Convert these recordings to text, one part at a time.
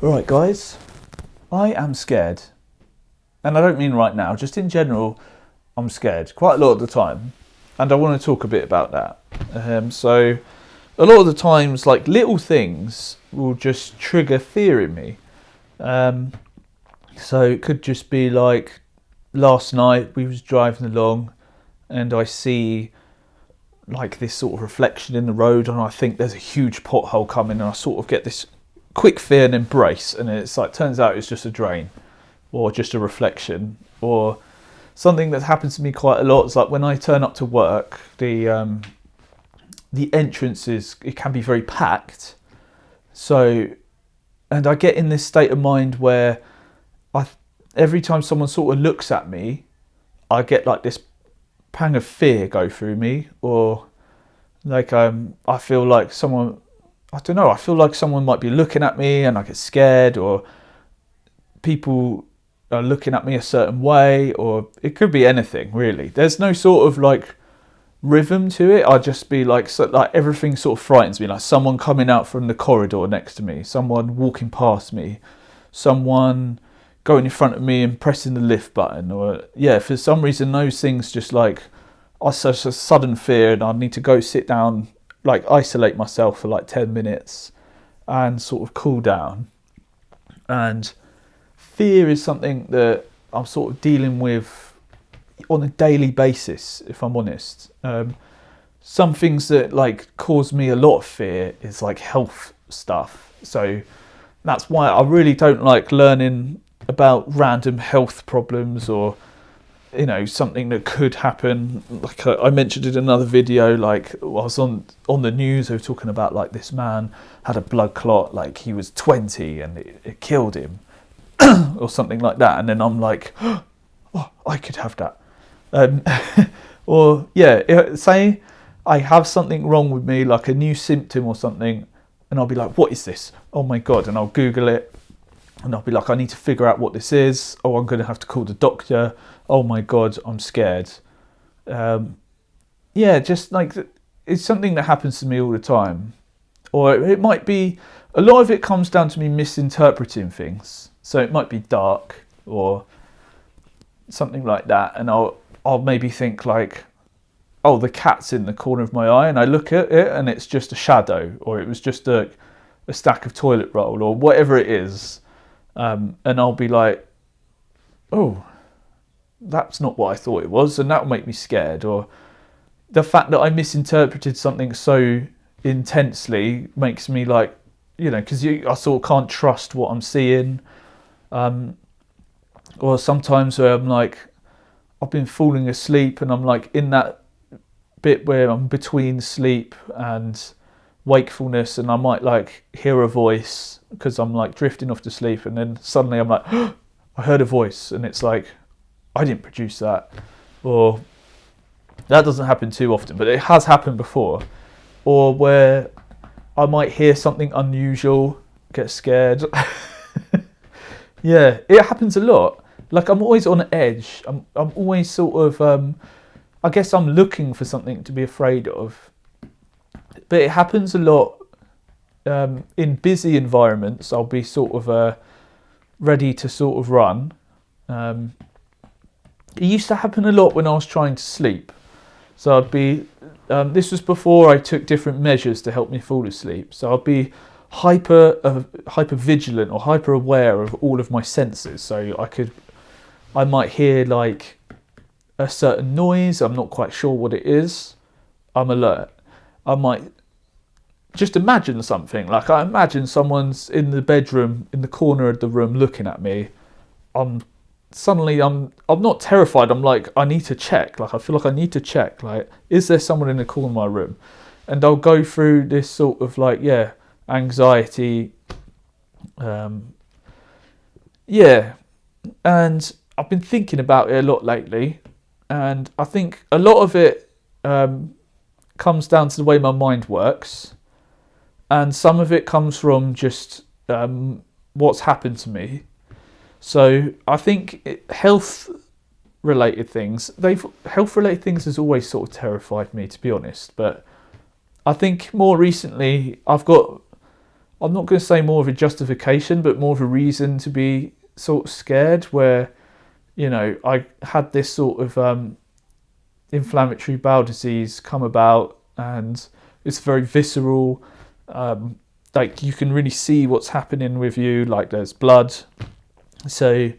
Right, guys, I am scared. And I don't mean right now, just in general, I'm scared quite a lot of the time. And I want to talk a bit about that. So, a lot of the times, like little things will just trigger fear in me. So, it could just be like last night we was driving along and I see like this sort of reflection in the road and I think there's a huge pothole coming and I sort of get this quick fear and embrace, and it's like turns out it's just a drain or just a reflection. Or something that happens to me quite a lot is like when I turn up to work, the entrances, it can be very packed. So, and I get in this state of mind where every time someone sort of looks at me, I get like this pang of fear go through me, or like I feel like someone, I don't know, I feel like someone might be looking at me and I get scared, or people are looking at me a certain way, or it could be anything really. There's no sort of like rhythm to it. I just be like, so, like everything sort of frightens me, like someone coming out from the corridor next to me, someone walking past me, someone going in front of me and pressing the lift button, or yeah, for some reason those things just like are such a sudden fear, and I need to go sit down, like isolate myself for like 10 minutes and sort of cool down. And fear is something that I'm sort of dealing with on a daily basis, if I'm honest. Some things that like cause me a lot of fear is like health stuff. So that's why I really don't like learning about random health problems, or you know, something that could happen. Like I mentioned in another video, like I was on the news, they were talking about like this man had a blood clot, like he was 20 and it killed him or something like that, and then I'm like, oh, I could have that. Or yeah, say I have something wrong with me, like a new symptom or something, and I'll be like, what is this? Oh my god. And I'll Google it and I'll be like, I need to figure out what this is. Oh, I'm going to have to call the doctor. Oh my god, I'm scared. Yeah, just like it's something that happens to me all the time. Or it might be, a lot of it comes down to me misinterpreting things. So it might be dark or something like that, and I'll maybe think like, oh, the cat's in the corner of my eye, and I look at it and it's just a shadow, or it was just a stack of toilet roll, or whatever it is. And I'll be like, oh, that's not what I thought it was, and that'll make me scared. Or the fact that I misinterpreted something so intensely makes me like, you know, because I sort of can't trust what I'm seeing. Or sometimes where I'm like, I've been falling asleep and I'm like in that bit where I'm between sleep and wakefulness, and I might like hear a voice because I'm like drifting off to sleep, and then suddenly I'm like, oh, I heard a voice, and it's like, I didn't produce that. Or that doesn't happen too often, but it has happened before. Or where I might hear something unusual, get scared. Yeah, it happens a lot. Like I'm always on edge. I'm always sort of, I guess I'm looking for something to be afraid of. But it happens a lot in busy environments. I'll be sort of ready to sort of run. It used to happen a lot when I was trying to sleep. So I'd be, this was before I took different measures to help me fall asleep. So I'd be hyper vigilant or hyper aware of all of my senses. So I might hear like a certain noise. I'm not quite sure what it is. I'm alert. I might just imagine something. Like I imagine someone's in the bedroom, in the corner of the room looking at me. I'm not terrified. I'm like, I need to check. Like I feel like I need to check. Like, is there someone in the corner of my room? And I'll go through this sort of like, yeah, anxiety. Yeah. And I've been thinking about it a lot lately. And I think a lot of it comes down to the way my mind works. And some of it comes from just what's happened to me. So I think health-related things has always sort of terrified me, to be honest. But I think more recently I've got I'm not going to say more of a justification, but more of a reason to be sort of scared, where, you know, I had this sort of inflammatory bowel disease come about, and it's very visceral. Like, you can really see what's happening with you, like there's blood. So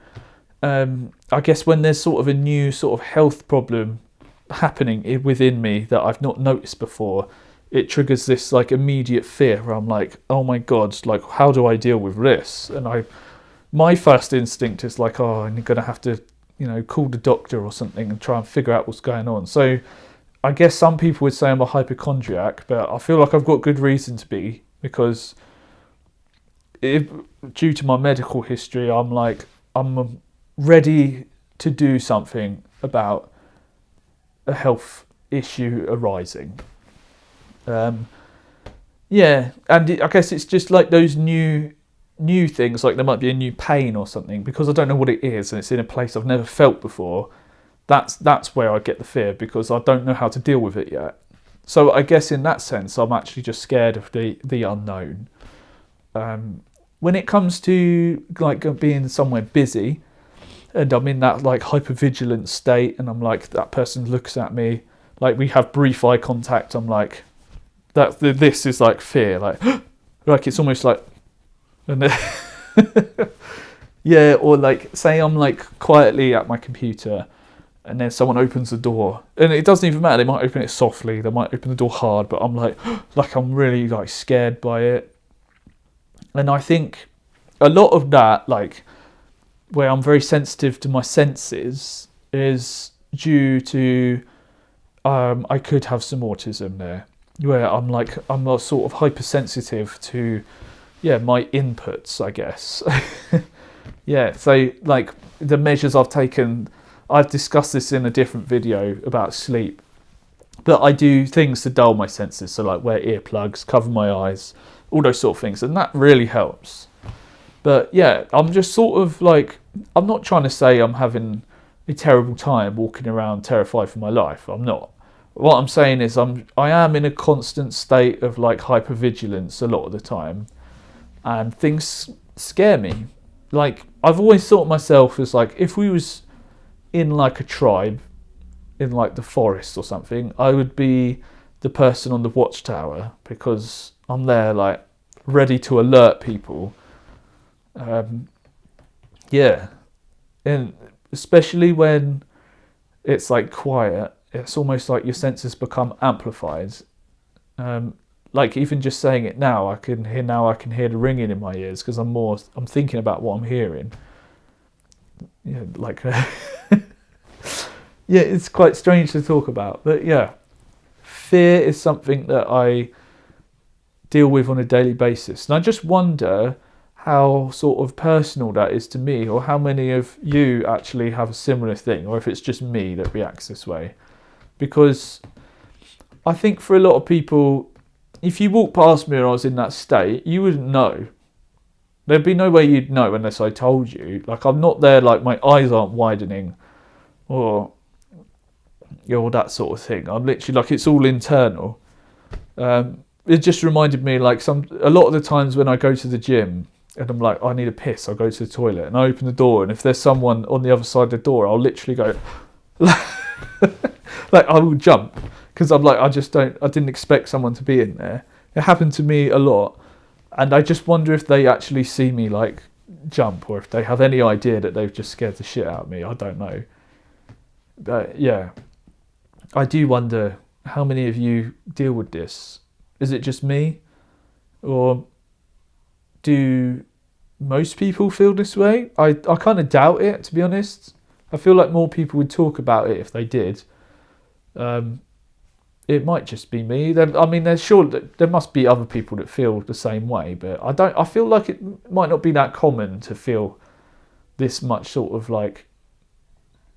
I guess when there's sort of a new sort of health problem happening within me that I've not noticed before, it triggers this like immediate fear where I'm like, oh my God, like, how do I deal with this? And my first instinct is like, oh, I'm going to have to, you know, call the doctor or something and try and figure out what's going on. So I guess some people would say I'm a hypochondriac, but I feel like I've got good reason to be, because due to my medical history, I'm ready to do something about a health issue arising. Yeah, and I guess it's just like those new things, like there might be a new pain or something, because I don't know what it is and it's in a place I've never felt before. That's where I get the fear, because I don't know how to deal with it yet. So I guess in that sense, I'm actually just scared of the unknown. When it comes to like being somewhere busy, and I'm in that like hypervigilant state, and I'm like, that person looks at me, like we have brief eye contact, I'm like, this is like fear, like like it's almost like, and yeah, or like say I'm like quietly at my computer, and then someone opens the door, and it doesn't even matter, they might open it softly, they might open the door hard, but I'm like I'm really like scared by it. And I think a lot of that, like where I'm very sensitive to my senses, is due to I could have some autism there, where I'm a sort of hypersensitive to my inputs, I guess. Yeah, so like the measures I've taken, I've discussed this in a different video about sleep, but I do things to dull my senses, so like wear earplugs, cover my eyes, all those sort of things, and that really helps. But yeah, I'm just sort of like, I'm not trying to say I'm having a terrible time walking around terrified for my life, I'm not. What I'm saying is I am in a constant state of like hypervigilance a lot of the time, and things scare me. Like, I've always thought myself as like, if we was in like a tribe in like the forest or something, I would be the person on the watchtower, because I'm there like ready to alert people. Yeah, and especially when it's like quiet, it's almost like your senses become amplified. Like even just saying it now, I can hear the ringing in my ears, because I'm thinking about what I'm hearing. Yeah, like yeah, it's quite strange to talk about, but yeah, fear is something that I deal with on a daily basis, and I just wonder how sort of personal that is to me, or how many of you actually have a similar thing, or if it's just me that reacts this way. Because I think for a lot of people, if you walk past me and I was in that state, you wouldn't know. There'd be no way you'd know unless I told you. Like, I'm not there, like my eyes aren't widening, or that sort of thing. I'm literally like, it's all internal. It just reminded me, like a lot of the times when I go to the gym and I'm like, I need a piss, I'll go to the toilet and I open the door, and if there's someone on the other side of the door, I'll literally go like I will jump, because I'm like, I didn't expect someone to be in there. It happened to me a lot, and I just wonder if they actually see me like jump, or if they have any idea that they've just scared the shit out of me. I don't know. But yeah, I do wonder how many of you deal with this. Is it just me, or do most people feel this way? I kind of doubt it, to be honest. I feel like more people would talk about it if they did. It might just be me. There's sure that there must be other people that feel the same way, but I feel like it might not be that common to feel this much sort of like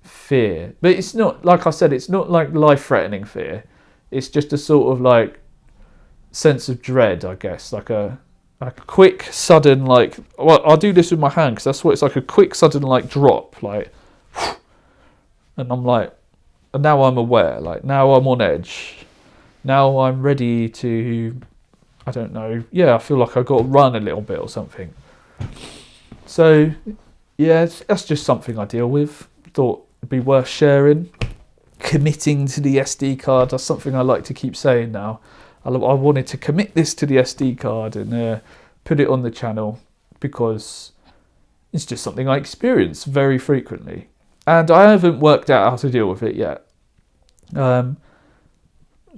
fear. But it's not, like I said, it's not like life-threatening fear. It's just a sort of like sense of dread, I guess, like a quick, sudden, like, well, I'll do this with my hand, because that's what it's like, a quick, sudden, like, drop, like, and I'm like, and now I'm aware, like, now I'm on edge, now I'm ready to, I don't know. Yeah, I feel like I got to run a little bit or something. So yeah, that's just something I deal with. Thought it'd be worth sharing. Committing to the SD card, that's something I like to keep saying now. I wanted to commit this to the SD card and put it on the channel because it's just something I experience very frequently. And I haven't worked out how to deal with it yet.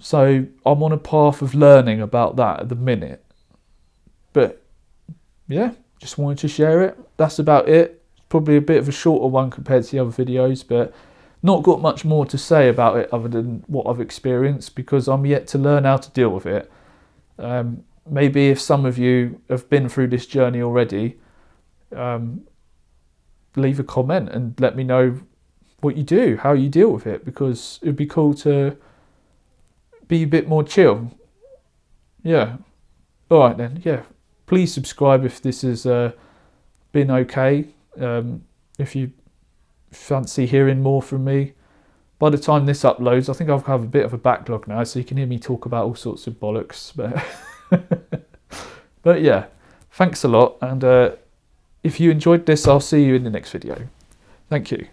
So I'm on a path of learning about that at the minute. But yeah, just wanted to share it. That's about it. Probably a bit of a shorter one compared to the other videos, but not got much more to say about it other than what I've experienced because I'm yet to learn how to deal with it. Maybe if some of you have been through this journey already, leave a comment and let me know what you do, how you deal with it, because it'd be cool to be a bit more chill. Yeah. All right then. Yeah. Please subscribe if this has been okay. If you fancy hearing more from me. By the time this uploads, I think I'll have a bit of a backlog now, so you can hear me talk about all sorts of bollocks. But yeah, thanks a lot. And if you enjoyed this, I'll see you in the next video. Thank you.